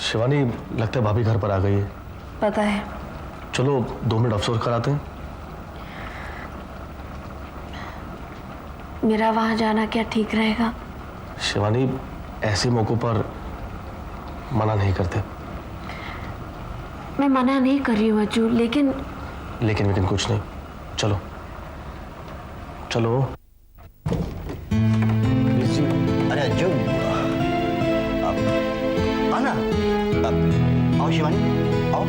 शिवानी, लगता है भाभी घर पर आ गई है। पता है। चलो 2 मिनट अफसोस कराते हैं। मेरा वहां जाना क्या ठीक रहेगा? शिवानी, ऐसे मौकों पर मना नहीं करते। मैं मना नहीं कर रही हूँ अज्जू, लेकिन कुछ नहीं। चलो चलो। जी। अरे अज्जू, आना। आओ शिवानी, आओ।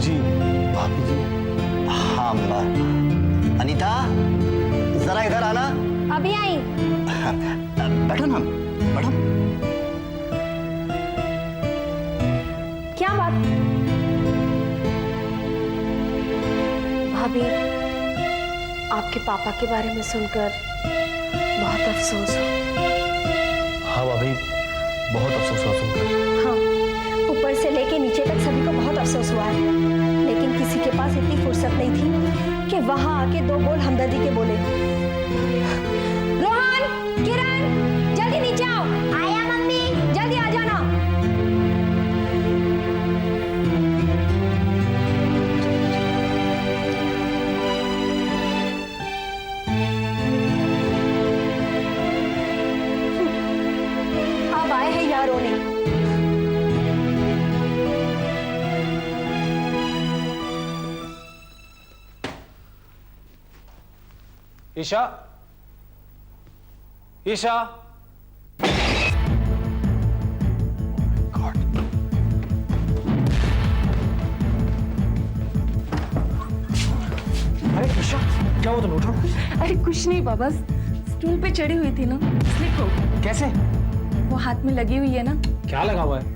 जी भाभी जी। हाँ अनीता, जरा इधर आना। अभी आई। बैठो ना, बैठो। क्या बात? भाभी, आपके पापा के बारे में सुनकर बहुत अफसोस हो। हाँ भाभी, बहुत अफसोस हुआ सुनकर। हाँ, ऊपर से लेके नीचे तक सभी को बहुत अफसोस हुआ है, लेकिन किसी के पास इतनी फुर्सत नहीं थी कि वहां आके 2 बोल हमदर्दी के बोले। रोहन, किरण, जल्दी नीचे आओ। आया मम्मी। जल्दी आ जाना। अब आए हैं यहाँ रोने। ईशा, ईशा। अरे ईशा, क्या हुआ? तुम उठो। अरे कुछ नहीं बाबा, स्टूल पे चढ़ी हुई थी ना, स्लिप हो गई। कैसे? वो हाथ में लगी हुई है ना। क्या लगा हुआ है?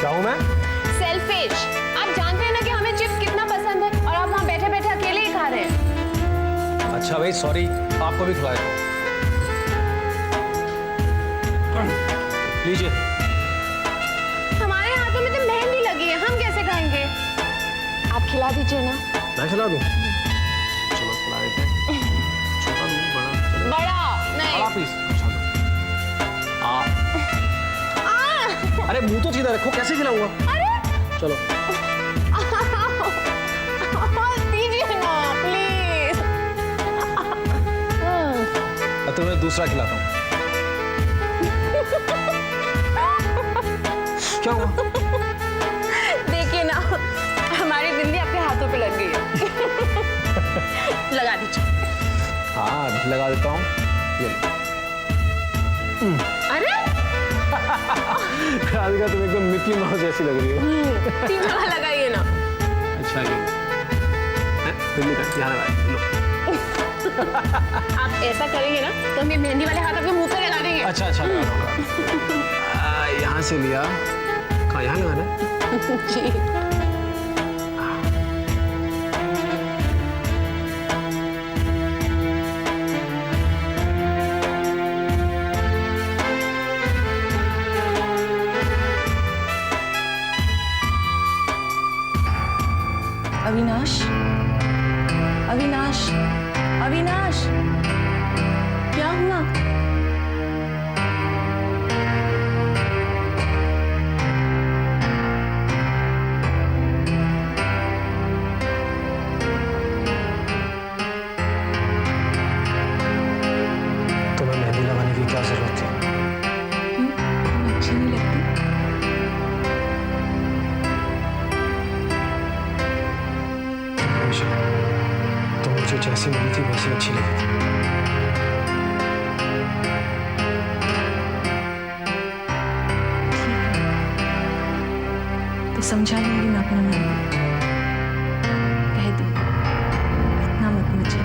क्या हूँ मैं? सेल्फिश। आप जानते हैं ना कि हमें चिप्स कितना पसंद है और आप वहाँ बैठे बैठे अकेले ही खा रहे हैं। अच्छा भाई, सॉरी, आपको भी खिलाया। लीजिए। हमारे हाथों में तो मेहंदी लगी है, हम कैसे खाएंगे? आप खिला दीजिए ना। मैं खिला दूँ? चलो खिला देते हैं। छोटा दूँ, बड़ा? चलो। बड़ा नहीं। बड़ा पीस। अच्छा दो। अरे मुंह तो सीधा रखो, कैसे खिलाऊंगा? अरे चलो। दीजिए ना प्लीज। अब तो मैं दूसरा खिलाता हूँ। क्या हुआ? देखिए ना, हमारी बिंदी आपके हाथों पे लग गई है। लगा दीजिए। हाँ लगा देता हूँ। ये अरे राधिका, तुम एकदम मिकी माउस जैसी लग रही हो। तीसरा लगाइए ना। अच्छा ये दिल्ली का यहाँ लगा लो। आप ऐसा करेंगे ना तो हम ये मेहंदी वाले हाथ आपके मुंह पे लगा देंगे। अच्छा अच्छा लगा दूंगा। यहाँ से लिया, कहाँ यहाँ लगाना? जी। अविनाश, अविनाश, अविनाश, क्या हुआ? तुम्हें मेहंदी लगाने की क्या जरूरत थी? क्यों? तुम अच्छी नहीं लगती? तुम मुझे जैसी मिली थी वैसी अच्छी लगी थी। तो समझा लूंगी मैं अपना मन। कह दूंगी, इतना मत मुझे।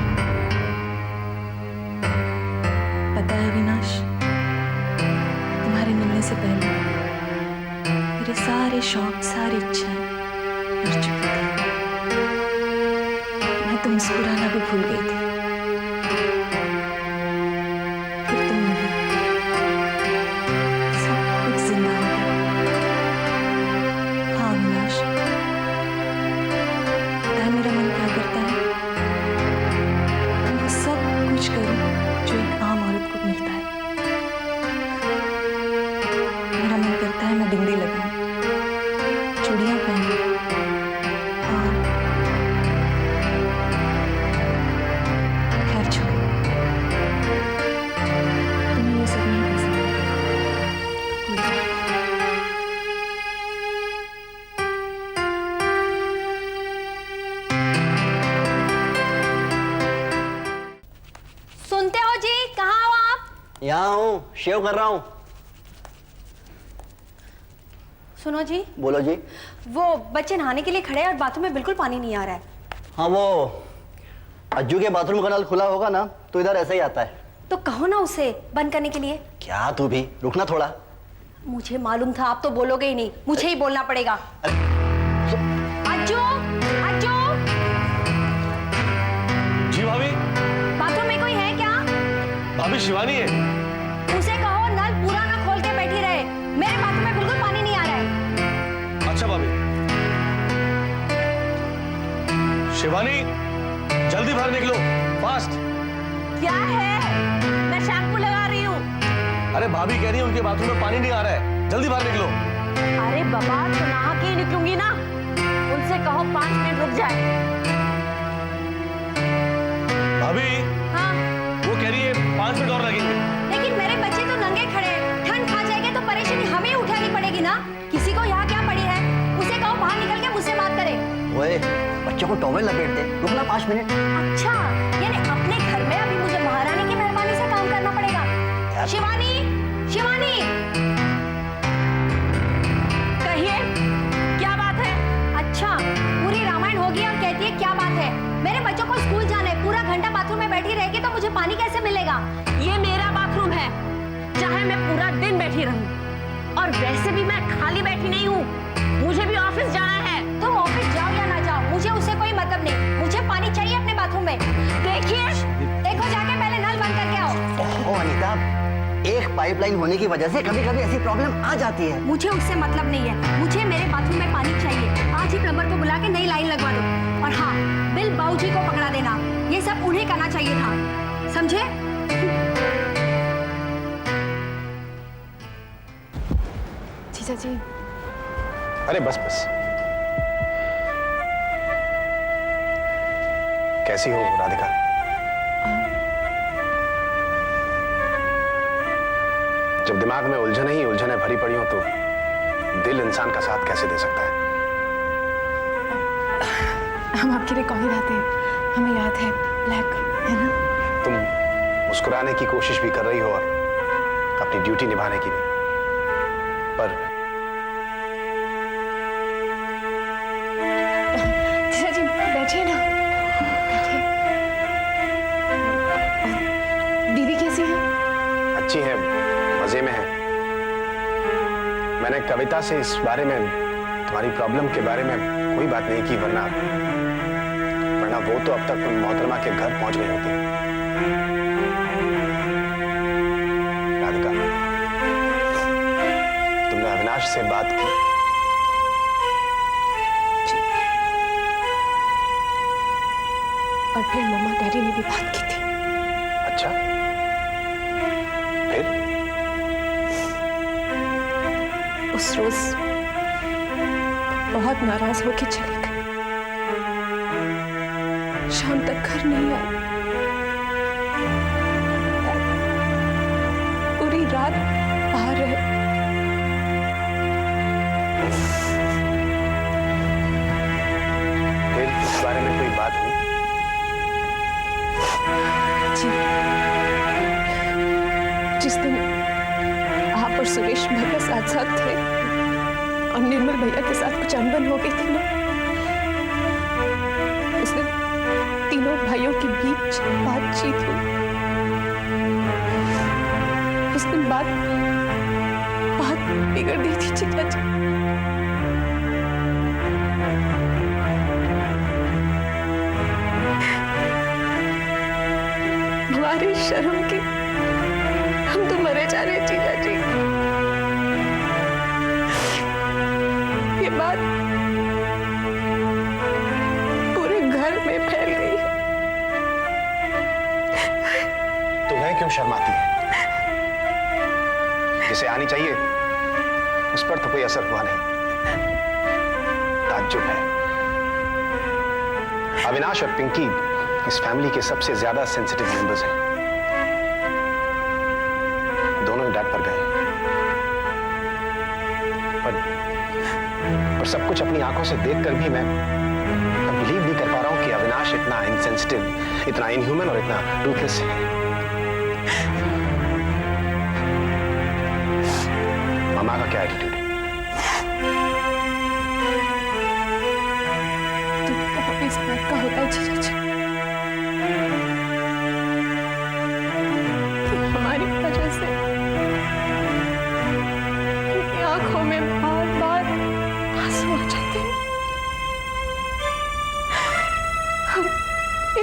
पता है अविनाश, तुम्हारे मिलने से पहले मेरे सारे शौक, सारी इच्छाएं मर चुकी थी। मैं तो मुस्कुराना भी भूल गई थी। फिर तुम मिली, सब कुछ जिंदा हो गया। हाँ अविनाश, पता है मेरा मन क्या करता है? मैं वो सब कुछ करूं जो एक आम औरत को मिलता है। मेरा मन करता है मैं बिंदी लगाऊं, चूड़ियां पहनूं और खैर छोड़ो, तुम्हें ये सब नहीं पसंद। कोई बात नहीं। सुनते हो जी? कहाँ हो आप? यहाँ हूँ, शेव कर रहा हूँ। सुनो जी, बोलो जी। वो बच्चे नहाने के लिए खड़े हैं और बाथरूम में बिल्कुल पानी नहीं आ रहा है। हाँ, वो अज्जू के बाथरूम का नल खुला होगा ना, तो इधर ऐसे ही आता है। तो कहो ना उसे बंद करने के लिए। क्या तू भी रुकना थोड़ा। मुझे मालूम था आप तो बोलोगे ही नहीं, मुझे ही बोलना पड़ेगा। अज्जू, अज्जू, जी भाभी। बाथरूम में कोई है क्या? भाभी शिवानी है। उसे कहो नल पूरा ना खोल के बैठी रहे, मेरे बाथरूम में बिल्कुल पानी नहीं आ रहा है। अच्छा भाभी। शिवानी, जल्दी बाहर निकलो, फास्ट। क्या है? मैं शैम्पू लगा रही हूँ। अरे भाभी कह रही है उनके बाथरूम में पानी नहीं आ रहा है, जल्दी बाहर निकलो। अरे बाबा, तो नहा के ही निकलूंगी ना। उनसे कहो 5 मिनट रुक जाए। भाभी, हाँ, वो कह रही है 5 मिनट और लगेंगे। लेकिन मेरे बच्चे तो नंगे खड़े हैं, ठंड खा जाएंगे तो परेशानी हमें उठानी पड़ेगी ना। किसी को यहाँ क्या पड़ी है? उसे कहो बाहर निकल के मुझसे बात करे। ओए, बच्चों को टॉवेल लपेट दे, रुकना 5 मिनट। अच्छा, यानी अपने घर में अभी मुझे महारानी की मेहरबानी से काम करना पड़ेगा। शिवानी, शिवानी, कहिए, क्या बात है? अच्छा, पूरी रामायण होगी और कहती है क्या बात है? मेरे बच्चों को स्कूल जाना है, पूरा घंटा बाथरूम में बैठी रहेगी तो मुझे पानी कैसे मिलेगा? ये मेरा बाथरूम है, चाहे मैं पूरा दिन बैठी रहूं। और वैसे भी मैं खाली बैठी नहीं हूँ, मुझे भी ऑफिस जाना है। तुम ऑफिस जाओ या ना जाओ, मुझे उससे कोई मतलब नहीं। मुझे पानी चाहिए अपने बाथरूम में। देखिए, देखो, जाके पहले नल बंद करके आओ। ओहो अनीता, एक पाइपलाइन होने की वजह से कभी कभी ऐसी प्रॉब्लम आ जाती है। मुझे उससे मतलब नहीं है, मुझे मेरे बाथरूम में पानी चाहिए। आज ही प्लम्बर को बुला के नई लाइन लगवा दो। और हाँ, बिल बाबूजी को पकड़ा देना, ये सब उन्हें करना चाहिए था, समझे? जीजा जी, अरे बस बस। कैसी हो राधिका? जब दिमाग में उलझन ही उलझनें भरी पड़ी हो तो दिल इंसान का साथ कैसे दे सकता है? हम आपके लिए कॉलेज आते हैं, हमें याद है, ब्लैक है ना? तुम मुस्कुराने की कोशिश भी कर रही हो और अपनी ड्यूटी निभाने की भी, पर जीजा जी बैठिए ना, बैठिए। दीदी कैसी है? अच्छी है, मजे में है। मैंने कविता से इस बारे में, तुम्हारी प्रॉब्लम के बारे में कोई बात नहीं की, वरना वो तो अब तक उन मोहतरमा के घर पहुंच गई होती। राधिका, तुमने अविनाश से बात की? और फिर मम्मा डैडी ने भी बात की थी। अच्छा, फिर? उस रोज बहुत नाराज होके चले गए, शाम तक घर नहीं आए, पूरी रात बाहर रहे। फिर इस बारे में कोई बात हुई? जी, जिस दिन आप और सुरेश भैया साथ साथ थे और निर्मल भैया के साथ कुछ अनबन हो गई थी ना, उस दिन तीनों भाइयों के बीच बातचीत हुई। उस दिन बात बिगड़ गई थी जीजा जी। हमारी शर्म के हम तो मरे जा रहे जीजा जी। ये बात पूरे घर में फैल गई है। तुम्हें क्यों शर्म आती है? जिसे आनी चाहिए उस पर तो कोई असर हुआ नहीं। ताज्जुब है, अविनाश और पिंकी इस फैमिली के सबसे ज्यादा सेंसिटिव मेंबर्स हैं। दोनों ही डैड पर गए, पर सब कुछ अपनी आंखों से देखकर भी मैं बिलीव नहीं कर पा रहा हूं कि अविनाश इतना इनसेंसिटिव, इतना इनह्यूमन और इतना रूथलेस है। मामा का क्या एटीट्यूड है? इस बात का होता है जीजा जी कि हमारी वजह से उनकी आंखों में बार बार आंसू आ जाते हैं। हम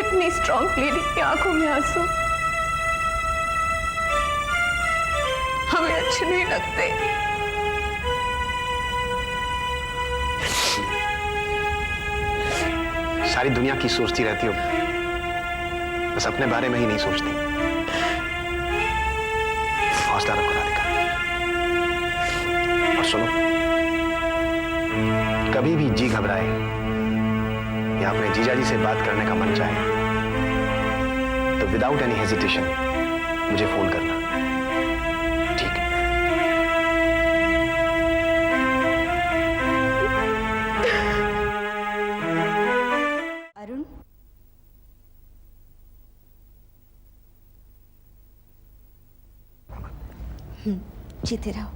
इतनी स्ट्रॉन्ग लेडी की आंखों में आंसू हमें अच्छे नहीं लगते। सारी दुनिया की सोचती रहती हो, बस अपने बारे में ही नहीं सोचती। हौसला रखो राधिका। और सुनो, कभी भी जी घबराए या अपने जीजा जी से बात करने का मन चाहे तो विदाउट एनी हेजिटेशन मुझे फोन करना, ठीक है? अरुण, जीते रहो।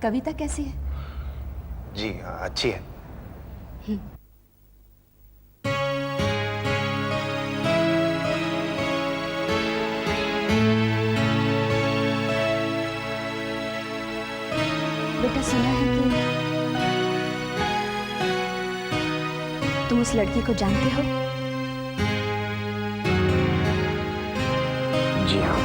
कविता कैसी है? जी अच्छी है। बेटा, सुना है कि तुम उस लड़की को जानते हो? जी हाँ।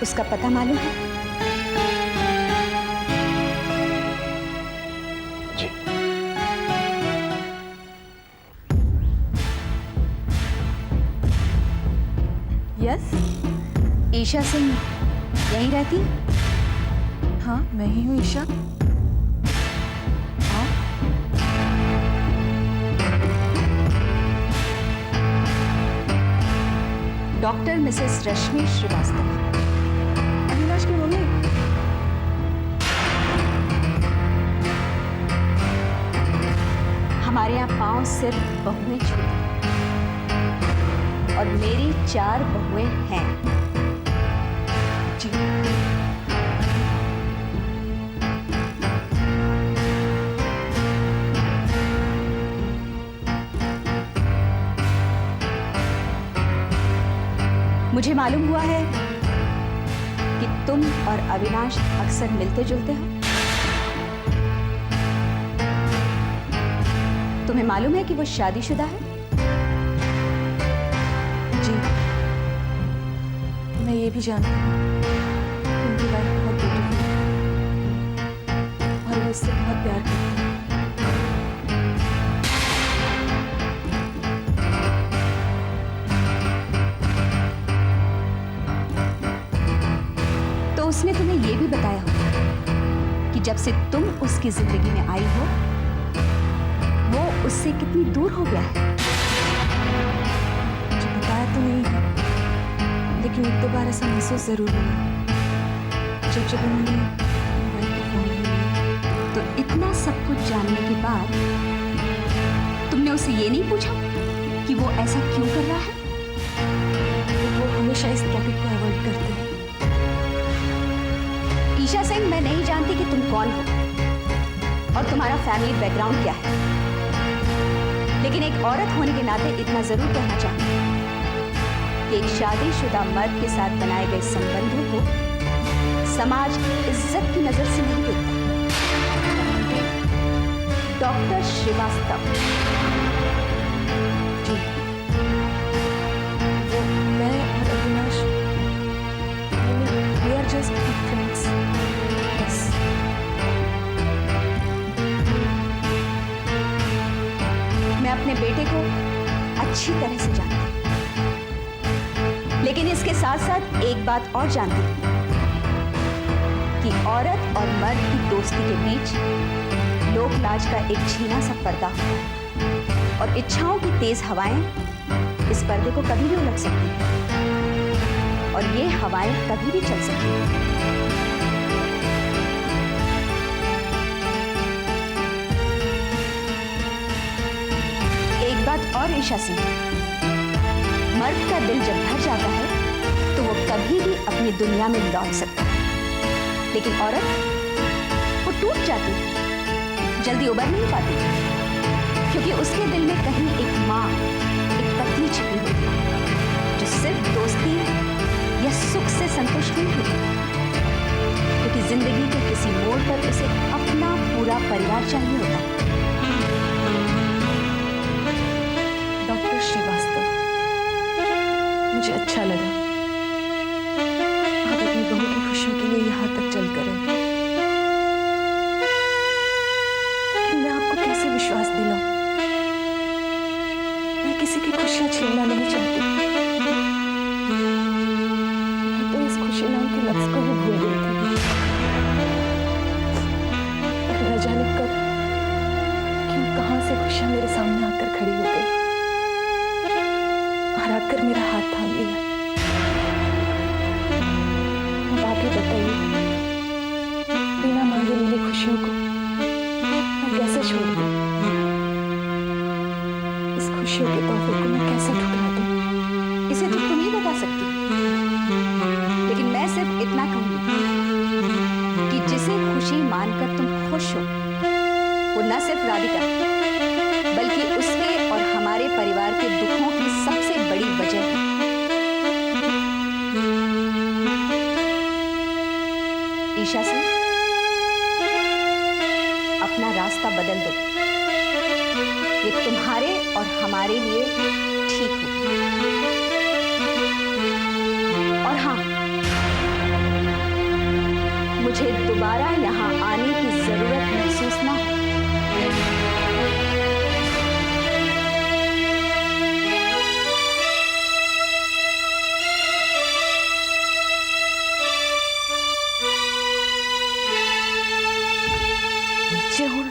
उसका पता मालूम है? जी। यस, ईशा सिंह यहीं रहती? हाँ, मैं ही हूँ ईशा। डॉक्टर मिसेस रश्मि श्रीवास्तव, अविनाश की मम्मी। हमारे यहाँ पांव सिर्फ बहुएं छूती और मेरी 4 बहुएं हैं। जी। मुझे मालूम हुआ है कि तुम और अविनाश अक्सर मिलते जुलते हो। तुम्हें मालूम है कि वो शादीशुदा है? जी, मैं ये भी जानती हूँ कि उनकी वाइफ बहुत ब्यूटीफुल है और वो उससे बहुत प्यार करती है। तो उसने तुम्हें ये भी बताया होगा कि जब से तुम उसकी जिंदगी में आई हो, वो उससे कितनी दूर हो गया है। मुझे बताया तो नहीं है, लेकिन एक दो बार ऐसा महसूस जरूर हुआ जब उन्होंने मोबाइल पे फोन लिया। तो इतना सब कुछ जानने के बाद तुमने उसे ये नहीं पूछा कि वो ऐसा क्यों कर रहा है? वो हमेशा इस टॉपिक को अवॉइड करते हैं। ईशा सिंह, मैं नहीं जानती कि तुम कौन हो और तुम्हारा फैमिली बैकग्राउंड क्या है, लेकिन एक औरत होने के नाते इतना जरूर कहना चाहती हूं कि एक शादीशुदा मर्द के साथ बनाए गए संबंधों को समाज इज्जत की नजर से नहीं देखता। डॉक्टर श्रीवास्तव। जी, वो मैं और Avinash, we are just friends. बस। मैं अपने बेटे को अच्छी तरह से जानती हूँ, लेकिन इसके साथ साथ एक बात और जानती हूँ कि औरत और मर्द की दोस्ती के बीच लोक लाज का एक छीना सा पर्दा होता है और इच्छाओं की तेज हवाएं इस पर्दे को कभी भी उलट सकती हैं और ये हवाएं कभी भी चल सकती हैं। एक बात और ईशा सिंह, मर्द का दिल जब भर जाता है तो वो कभी भी अपनी दुनिया में लौट सकता है, लेकिन औरत वो टूट जाती है, जल्दी उबर नहीं पाती, क्योंकि उसके दिल में कहीं एक माँ, एक पत्नी छिपी होती है जो सिर्फ दोस्ती या सुख से संतुष्ट नहीं होती, क्योंकि जिंदगी के किसी मोड़ पर उसे अपना पूरा परिवार चाहिए होता है। डॉक्टर श्रीवास्तव, मुझे अच्छा लगा आप अपनी बहू की खुशियों के लिए यहाँ तक चल कर आए, लेकिन मैं आपको कैसे विश्वास दिलाऊं? मैं किसी की खुशियां छीनना नहीं चाहती। मैं तो इस खुशी नाम के लफ्ज को ही भूल गई थी, और न जाने कब क्यों कहां से खुशियां मेरे सामने आकर खड़ी हो गई और आकर मेरा हाथ थाम लिया। अब आप ही बताइए, बिना मांगे मिली खुशियों को मैं कैसे छोड़ दूं? इस खुशियों के तोहफे को मैं कैसे ठुकरा दूं? इसे तो तुम ही बता सकती हो, लेकिन मैं सिर्फ इतना कहूंगी कि जिसे खुशी मानकर तुम खुश हो वो न सिर्फ राधिका बल्कि उसके और हमारे परिवार के दुखों की सबसे बड़ी वजह है। ईशा से अपना रास्ता बदल दो, ये तुम्हारे और हमारे लिए ठीक होगा। और हाँ, मुझे दोबारा यहां आने की जरूरत महसूस ना हो।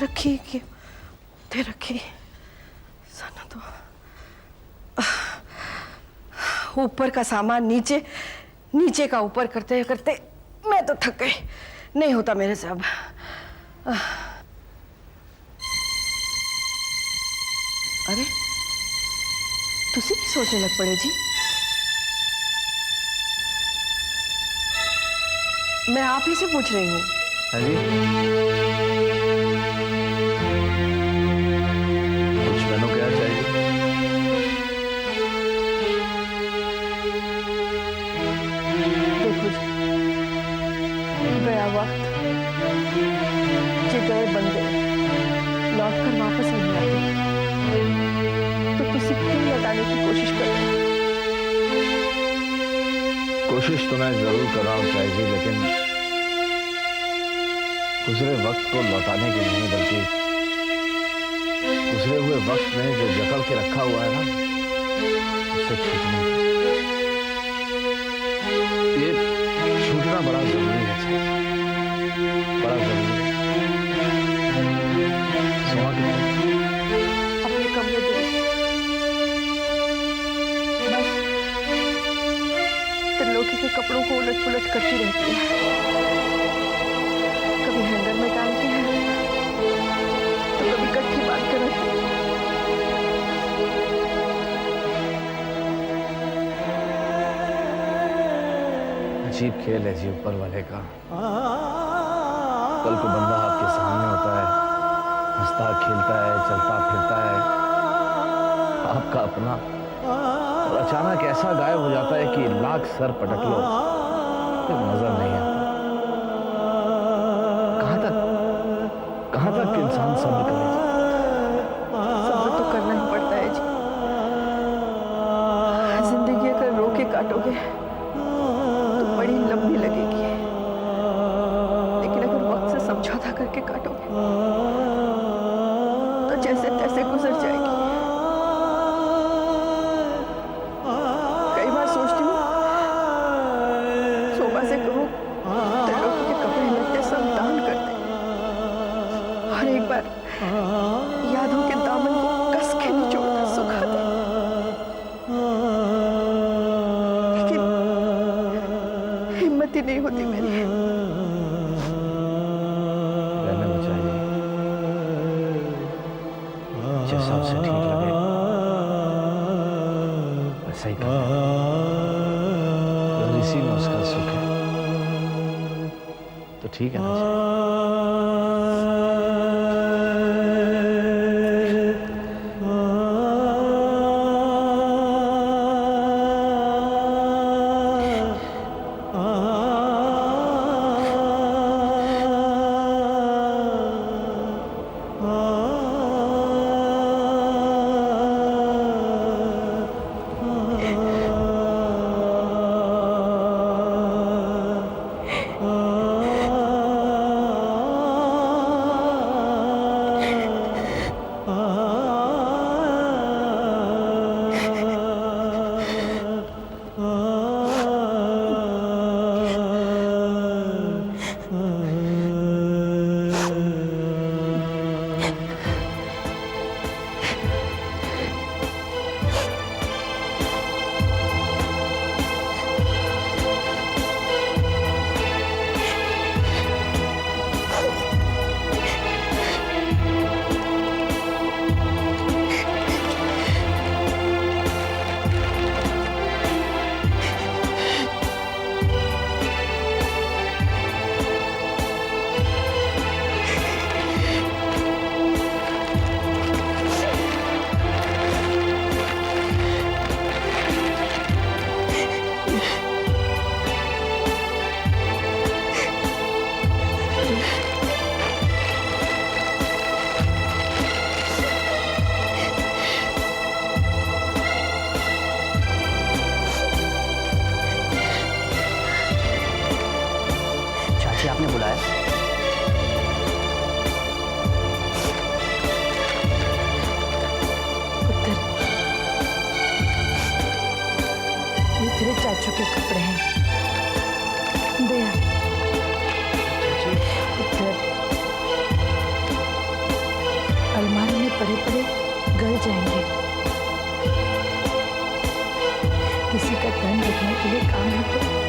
रखी कि दे रखी साना तो ऊपर का सामान नीचे, नीचे का ऊपर करते करते मैं तो थक गई, नहीं होता मेरे से अब। अरे तुसी की सोचने लग पड़े जी? मैं आप ही से पूछ रही हूँ। हाँ जी, मैंने क्या चाहिए? देखो जी, गया वक्त, जे गए बंदे लौट कर वापस नहीं आते, तो तुसी क्यों लौटाने की कोशिश कर रहे हो? कोशिश तो मैं जरूर कर रहा हूँ चाहे जी, लेकिन गुजरे वक्त को लौटाने की नहीं, बल्कि गुजरे हुए वक्त में जो जकड़ के रखा हुआ है ना, उससे छूटने की। ये छूटना बड़ा जरूरी है, बड़ा जरूरी है। सोमा कितने? अपने कमरे में बस त्रिलोकी के कपड़ों को उलट पुलट करती रहती है, कभी हैंगर में टांगती है तो कभी कट्ठी बांध कर रखती है। अजीब खेल है जी ऊपर वाले का। कल को बंदा आपके सामने होता है, हंसता खेलता है, चलता फिरता है, आपका अपना, और अचानक ऐसा गायब हो जाता है कि लाख सर पटक लो फिर नजर नहीं आता। कहां तक इंसान सब्र करे? तो जैसे तैसे गुजर जाएगी। कई बार सोचती हूँ शोभा से कहूँ त्रिलोकी के कपड़े लत्ते सब दान कर दे, और एक बार यादों के दामन को कस के निचोड़कर सुखा दे, लेकिन हिम्मत ही नहीं होती मेरी। रहने दो चाहिए, जैसा उसे ठीक लगे वैसा ही करना। अगर इसी में उसका सुख है तो ठीक है ना। चाची आपने बुलाया? पुत्र, ये तेरे चाचू के कपड़े हैं। दया पुत्र, अलमारी में पड़े पड़े गल जाएंगे। किसी का तन रखने के लिए काम है तो